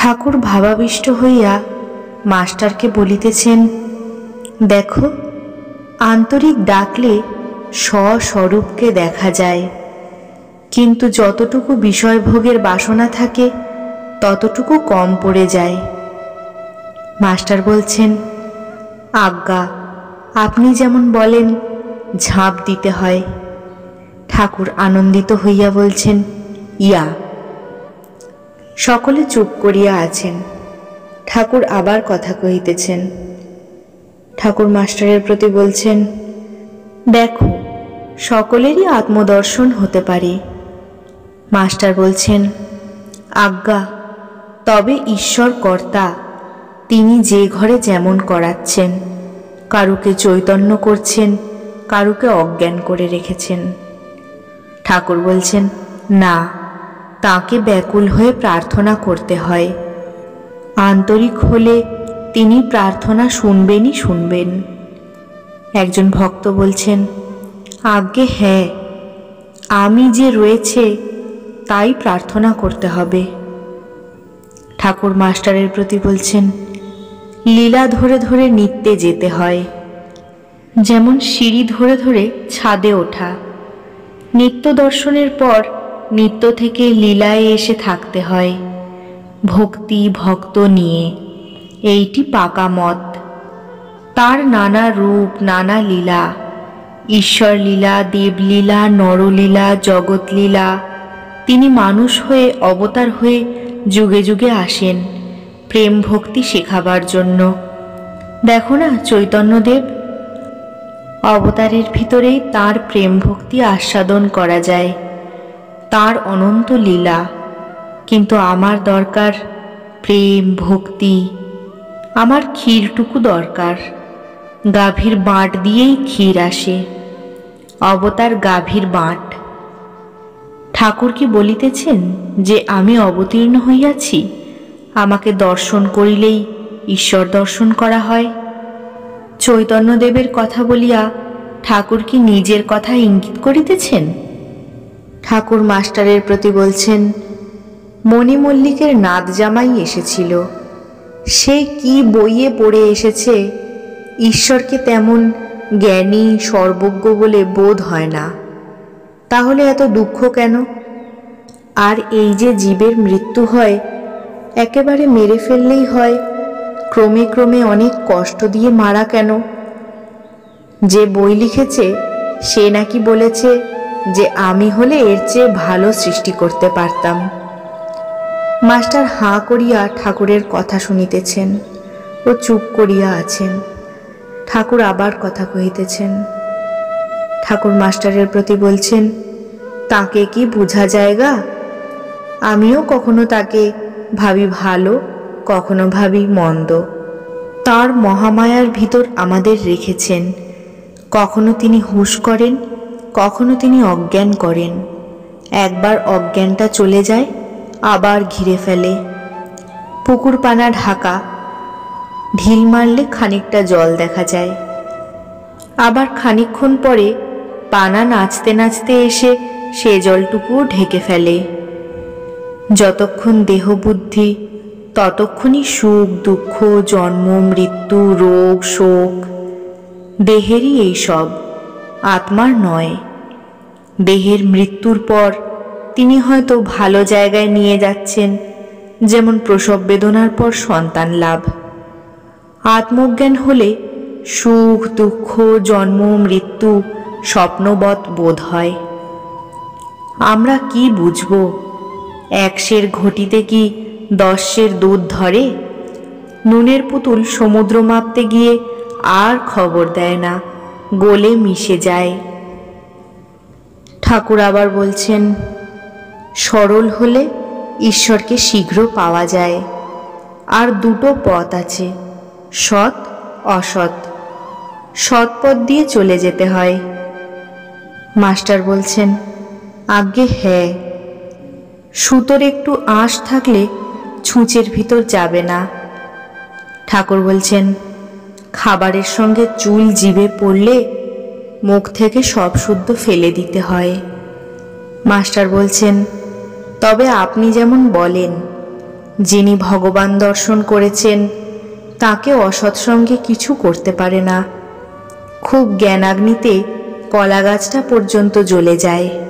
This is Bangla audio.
ঠাকুর ভাবাবিষ্ট হইয়া মাস্টারকে বলিতেছেন, দেখো, আন্তরিক ডাকলে স্বস্বরূপকে দেখা যায়, কিন্তু যতটুকু বিষয়ভোগের বাসনা থাকে ততটুকু কম পড়ে যায়। মাস্টার বলছেন, আজ্ঞা, আপনি যেমন বলেন ঝাঁপ দিতে হয়। ঠাকুর আনন্দিত হইয়া বলছেন, ইয়া। সকলে চুপ করিয়া আছেন। ঠাকুর আবার কথা কহিতেছেন। ঠাকুর মাস্টারের প্রতি বলছেন, দেখো, সকলেরই আত্মদর্শন হতে পারে। মাস্টার বলছেন, আজ্ঞা, তবে ঈশ্বর কর্তা, তিনি যে ঘরে যেমন করাচ্ছেন, কারুকে চৈতন্য করছেন, কারুকে অজ্ঞান করে রেখেছেন। ঠাকুর বলছেন, না, তাকে ব্যাকুল হয়ে প্রার্থনা করতে হয়। আন্তরিক হলে তিনি প্রার্থনা শুনবেনই শুনবেন। একজন ভক্ত বলছেন, আজ্ঞে হ্যাঁ, আমি যে রয়েছে তাই প্রার্থনা করতে হবে। ঠাকুর মাস্টারের প্রতি বলছেন, লীলা ধরে ধরে নিত্যে যেতে হয়, যেমন সিঁড়ি ধরে ধরে ছাদে ওঠা। নিত্য দর্শনের পর নিত্য থেকে লীলায় এসে থাকতে হয়, ভক্তি ভক্ত নিয়ে। এইটি পাকা মত। তার নানা রূপ, নানা লীলা, ঈশ্বর লীলা, দেবলীলা, নরলীলা, জগৎলীলা। তিনি মানুষ হয়ে, অবতার হয়ে যুগে যুগে আসেন প্রেম ভক্তি শেখাবার জন্য। দেখো না, চৈতন্যদেব অবতারের ভিতরেই তার প্রেম ভক্তি আস্বাদন করা যায়, তার অনন্ত লীলা। কিন্তু আমার দরকার প্রেম ভক্তি, আমার ক্ষীরটুকু দরকার। গাভীর বাঁট দিয়েই ক্ষীর আসে, অবতার গাভীর বাঁট। ঠাকুর কি বলিতেছেন যে আমি অবতীর্ণ হইয়াছি, আমাকে দর্শন করিলেই ঈশ্বর দর্শন করা হয়? চৈতন্যদেবের কথা বলিয়া ঠাকুর কি নিজের কথা ইঙ্গিত করিতেছেন? ঠাকুর মাস্টারের প্রতি বলছেন, মণিমল্লিকের নাত জামাই এসেছিল, সে কি বইয়ে পড়ে এসেছে, ঈশ্বরকে তেমন জ্ঞানী সর্বজ্ঞ বলে বোধ হয় না। তাহলে এত দুঃখ কেন? আর এই যে জীবের মৃত্যু হয়, একেবারে মেরে ফেললেই হয়, ক্রমে ক্রমে অনেক কষ্ট দিয়ে মারা কেন? যে বই লিখেছে সে নাকি বলেছে যে আমি হলে এর চেয়ে ভালো সৃষ্টি করতে পারতাম। মাস্টার হাঁ করিয়া ঠাকুরের কথা শুনিতেছেন ও চুপ করিয়া আছেন। ঠাকুর আবার কথা কহিতেছেন। ঠাকুর মাস্টারের প্রতি বলছেন, তাকে কি বোঝা যায়গা? আমিও কখনো তাকে ভাবি ভালো, কখনো ভাবি মন্দ। তার মহামায়ার ভিতর আমাদের রেখেছেন। কখনো তিনি হুঁশ করেন, কখনো তিনি অজ্ঞান করেন। একবার অজ্ঞানটা চলে যায়, আবার ঘিরে ফেলে। পুকুর পানা ঢাকা, ঢিল মারলে খানিকটা জল দেখা যায়, আবার খানিকক্ষণ পরে পানা নাচতে নাচতে এসে সে জলটুকুও ঢেকে ফেলে। যতক্ষণ দেহ বুদ্ধি, ততক্ষণই সুখ দুঃখ, জন্ম মৃত্যু, রোগ শোক। দেহেরই এই সব, আত্মার নয়। দেহের মৃত্যুর পর তিনি হয়তো ভালো জায়গায় নিয়ে যাচ্ছেন, যেমন প্রসব বেদনার পর সন্তান লাভ। আত্মজ্ঞান হলে সুখ দুঃখ, জন্ম মৃত্যু স্বপ্নবৎ বোধ হয়। আমরা কি বুঝব? 1 সের ঘটিতে কি 10 সের দুধ ধরে? নুনের পুতুল সমুদ্র মাপতে গিয়ে আর খবর দেয় না, গলে মিশে যায়। ঠাকুর আবার বলছেন, সরল হলে ঈশ্বরকে শীঘ্র পাওয়া যায়। আর দুটো পথ আছে, সৎ অসৎ। সৎ পথ দিয়ে চলে যেতে হয়। মাস্টার বলছেন, আজ্ঞে হ্যাঁ, সুতোর একটু আঁশ থাকলে ছুঁচের ভিতর যাবে না। ঠাকুর বলছেন, খাবারের সঙ্গে চুল জিভে পড়লে মুখ থেকে সব শুদ্ধ ফেলে দিতে হয়। মাস্টার বলছেন, তবে আপনি যেমন বলেন যিনি ভগবান দর্শন করেছেন তাকে অসৎসঙ্গে কিছু করতে পারে না। খুব জ্ঞানাগ্নিতে কলা গাছটা পর্যন্ত জ্বলে যায়।